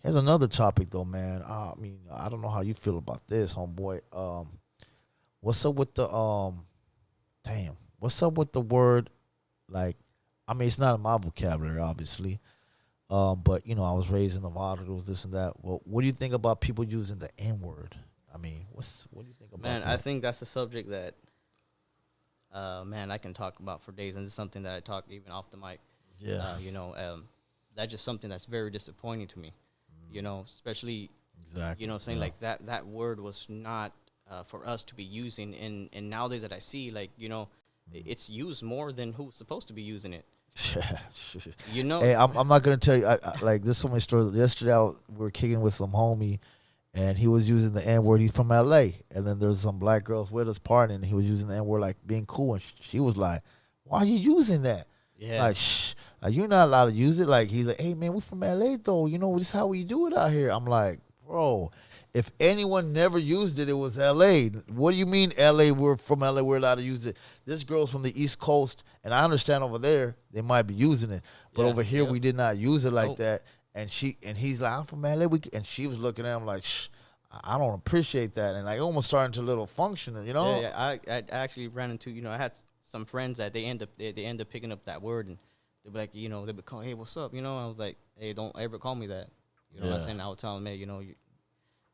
Here's another topic though, man. I mean, I don't know how you feel about this, homeboy. What's up with the damn? What's up with the word like? I mean, it's not in my vocabulary, obviously. But you know, I was raised in the articles, this and that. Well, what do you think about people using the N word? I mean, what do you think about Man, I that? think that's a subject that, man, I can talk about for days, and it's something that I talk even off the mic. Yeah, That's just something that's very disappointing to me. Especially exactly. saying Yeah. like that word was not for us to be using, and nowadays that I see, like, it's used more than who's supposed to be using it. Yeah. Hey, S- I'm not gonna tell you. Like, there's so many stories. Yesterday, we were kicking with some homie, and he was using the N word. He's from LA, and then there's some black girls with us partying, and he was using the N word like being cool, and she was like, "Why are you using that?" yeah, Like, shh, like you're not allowed to use it. Like he's like, "Hey man, we from LA though. You know this is how we do it out here." I'm like, bro, if anyone never used it, it was LA. What do you mean LA? We're from LA. We're allowed to use it. This girl's from the East Coast, and I understand over there they might be using it, but yeah, over here yep. we did not use it like Nope. that. And he's like, I'm from LA. And she was looking at him like, shh, I don't appreciate that. And like almost starting to little function, you Yeah, know? yeah. I actually ran into, I had some friends that they end up picking up that word, and they'd be like, they'd be calling, hey, what's up? I was like, hey, don't ever call me that. I Yeah, was saying, I would tell them, hey,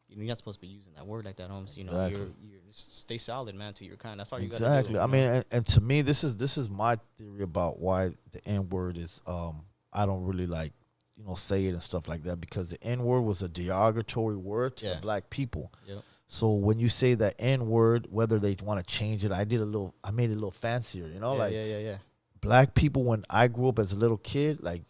you're not supposed to be using that word like that, Holmes. exactly. You're just stay solid, man, to your kind. That's all you got to do. Exactly. I mean, and to me, this is my theory about why the N word is. I don't really like, say it and stuff like that because the N word was a derogatory word to the Yeah. black people. Yep. So when you say that N word, whether they want to change it, I made it a little fancier. Yeah, Like yeah, yeah, yeah. black people when I grew up as a little kid, like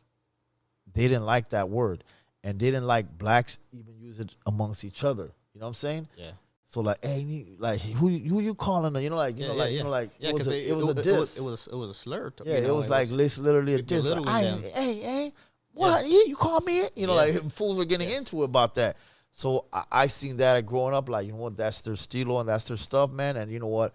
they didn't like that word, and they didn't like blacks even use it amongst each other. You know what I'm saying? Yeah. So like, hey, like who you calling? Yeah, yeah, yeah. Yeah, it was because a diss. it was a slur. Yeah, it was like literally a diss. Like, belittling them. hey, Yeah. what? You call me it? Yeah. Like fools were getting Yeah. into it about that. So I seen that growing up. Like, you know what? That's their stilo and that's their stuff, man. And you know what?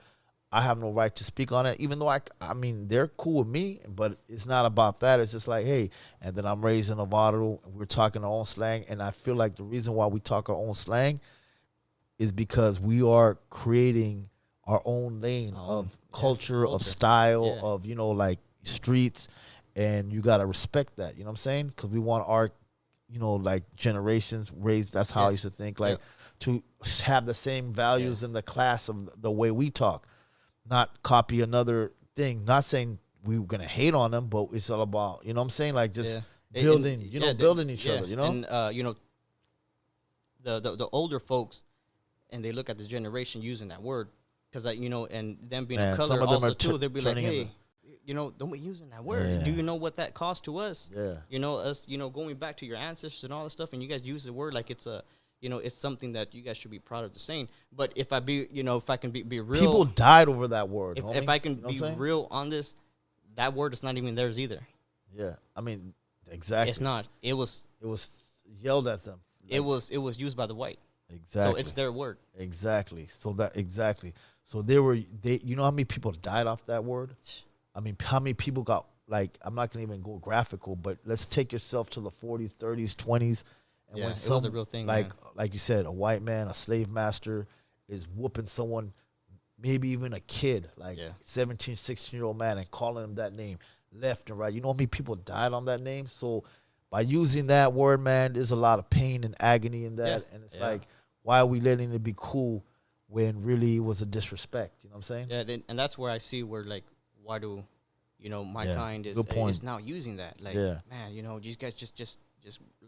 I have no right to speak on it, even though I mean, they're cool with me, but it's not about that. It's just like, hey, and then I'm raised in Novato, and we're talking our own slang, and I feel like the reason why we talk our own slang is because we are creating our own lane of Yeah. culture, of Culture. style, Yeah. of like streets, and you gotta respect that. You know what I'm saying? Because we want our, like generations raised. That's how I Yeah. used to think. Yeah. Like to have the same values Yeah. in the class of the way we talk, not copy another thing. Not saying we were gonna hate on them, but it's all about, you know what I'm saying? Like just Yeah. building, Yeah, building each yeah. other. You know? And the older folks, and they look at the generation using that word, because and them being a Man, some color of them also are too, they'll be like, turning into. hey, don't be using that word. Yeah. Do you know what that cost to us? Yeah. Us, going back to your ancestors and all this stuff, and you guys use the word like it's a, it's something that you guys should be proud of the saying. But if if I can be real, People died over that word. if homie. I can You know what be I'm saying? real on this, that word is not even theirs either. Yeah, I mean, exactly. It's not. It was. It was yelled at them. It was used by the white. Exactly. So it's their word. Exactly. So that exactly. So they. You know how many people died off that word? I mean, how many people got like? I'm not gonna even go graphical, but let's take yourself to the 40s, 30s, 20s, and Yeah, when it was a real thing, like man. like you said, a white man, a slave master, is whooping someone, maybe even a kid, like Yeah. 17, 16-year-old man, and calling him that name left and right. You know how many people died on that name? So by using that word, man, there's a lot of pain and agony in that. Yeah. And it's Yeah. like, why are we letting it be cool when really it was a disrespect? You know what I'm saying? Yeah, and that's where I see where, like, why do, my Yeah, kind is good point. is now using that. Like, Yeah. man, you guys just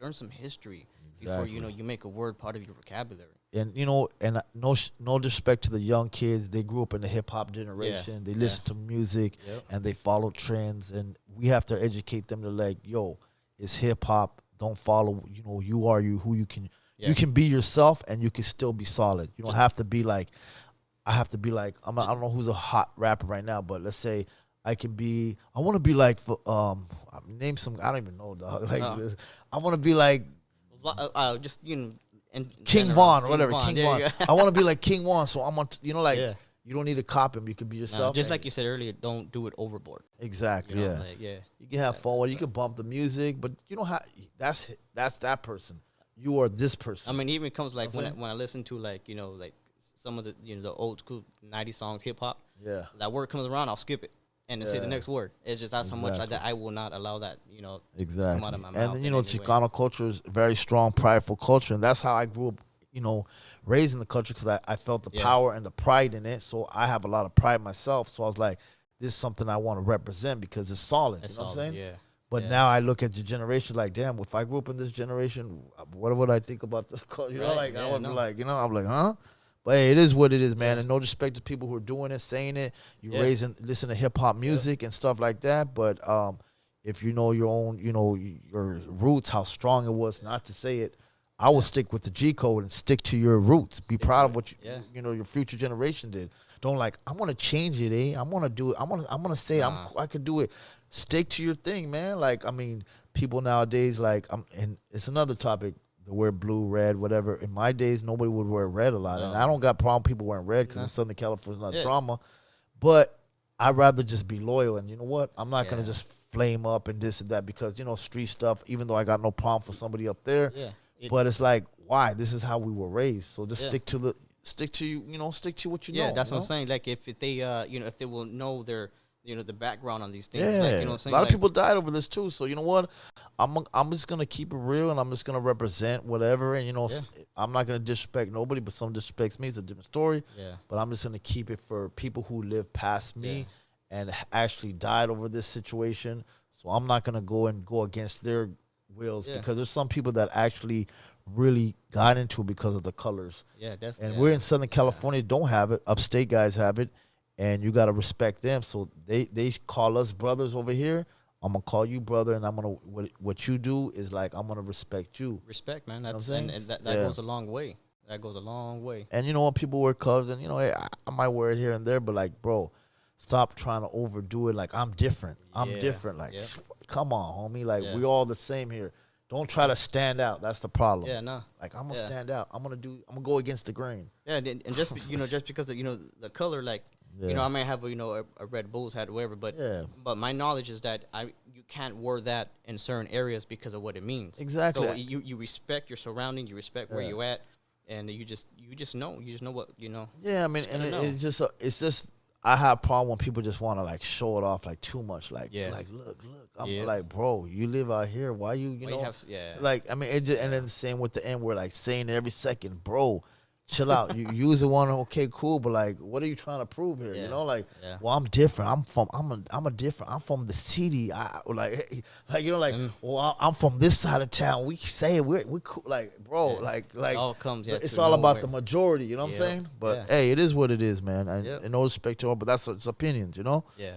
learn some history Exactly. before you make a word part of your vocabulary. And no disrespect to the young kids. They grew up in the hip hop generation. They listen to music Yep. and they follow trends. And we have to educate them to like, yo, it's hip hop. Don't follow. You are who you can. Yeah. You can be yourself and you can still be solid. You don't have to be like. I have to be like. I don't know who's a hot rapper right now, but let's say I can be. I want to be like. Name some. I don't even know, dog. Like No. I want to be like Just in King general, Von, or whatever. King there Von. you go. I want to be like King Von, so I'm on. Like Yeah. you don't need to copy him. You can be No, yourself. just and- like you said earlier, don't do it overboard. exactly. Like, yeah. You can have fun with it. You can bump the music, but you know how that's that person. you are this person. I mean, even comes like You know when I listen to like like some of the the old school '90s songs, hip hop. Yeah. That word comes around, I'll skip it and then say the Yeah. next word. It's just that's how much Exactly. I will not allow that to come Exactly. out of my mouth. And then, in any way. Chicano culture is a very strong, prideful culture. And that's how I grew up, raised in the culture because I felt the Yeah. power and the pride in it. So I have a lot of pride myself. So I was like, this is something I want to represent because it's solid. It's you know what I'm solid, saying? yeah. But Yeah. now I look at the generation like, damn, if I grew up in this generation, what would I think about this culture? Right, I yeah, would no. be like, I'm like, huh? But hey, it is what it is, man. Yeah. And no disrespect to people who are doing it, saying it. You Yeah. listen to hip hop music and stuff like that. But if you know your own, your roots, how strong it was, not to say it, I will stick with the G code and stick to your roots. Be proud of what your future generation did. Don't like, I want to change it, I want to do it. I'm gonna say it. I could do it. Stick to your thing, man. Like, I mean, people nowadays, like, and it's another topic. They wear blue, red, whatever. In my days, nobody would wear red a lot, and I don't got problem people wearing red because in Southern California, it's not drama. But I'd rather just be loyal, and you know what? I'm not gonna just flame up and this and that because street stuff. Even though I got no problem for somebody up there, but it's like, why? This is how we were raised. So just stick to stick to what you know. Yeah, that's what I'm saying. Like if they if they will know their the background on these things. Yeah, Like, you know what I'm saying? a lot of people died over this too. So you know what? I'm just gonna keep it real, and I'm just gonna represent whatever. And I'm not gonna disrespect nobody, but someone disrespects me. It's a different story. Yeah. But I'm just gonna keep it for people who live past me and actually died over this situation. So I'm not gonna go against their wills because there's some people that actually really got into it because of the colors. Yeah, definitely. And we're in Southern California, don't have it. Upstate guys have it. And you got to respect them. So they call us brothers over here. I'm going to call you brother, and I'm going to, what you do is like, I'm going to respect you. Respect, man. That's, you know and that goes a long way. That goes a long way. And you know what? People wear colors, and hey, I might wear it here and there, but like, bro, stop trying to overdo it. Like, I'm different. I'm different. Like, come on, homie. Like, we all the same here. Don't try to stand out. That's the problem. Yeah, no. Like, I'm going to stand out. I'm going to go against the grain. Yeah, and just, just because of, the color, like, I may have a Red Bulls hat or whatever, but my knowledge is that you can't wear that in certain areas because of what it means. Exactly. So you respect your surroundings, you respect where you're at, and you just know what Yeah, I mean, and it's just I have a problem when people just want to like show it off like too much, like look. I'm like, bro, you live out here. Why you like? I mean, it just, and then the same with the N word, like saying it every second, bro. Chill out. You use the one, okay, cool, but like, what are you trying to prove here? Well, I'm different. I'm from the city. Well, I'm from this side of town. We say we cool, like, bro, like it all comes. It's all about the majority. You know what I'm saying? But hey, it is what it is, man. And no respect to all, but it's opinions. Yeah.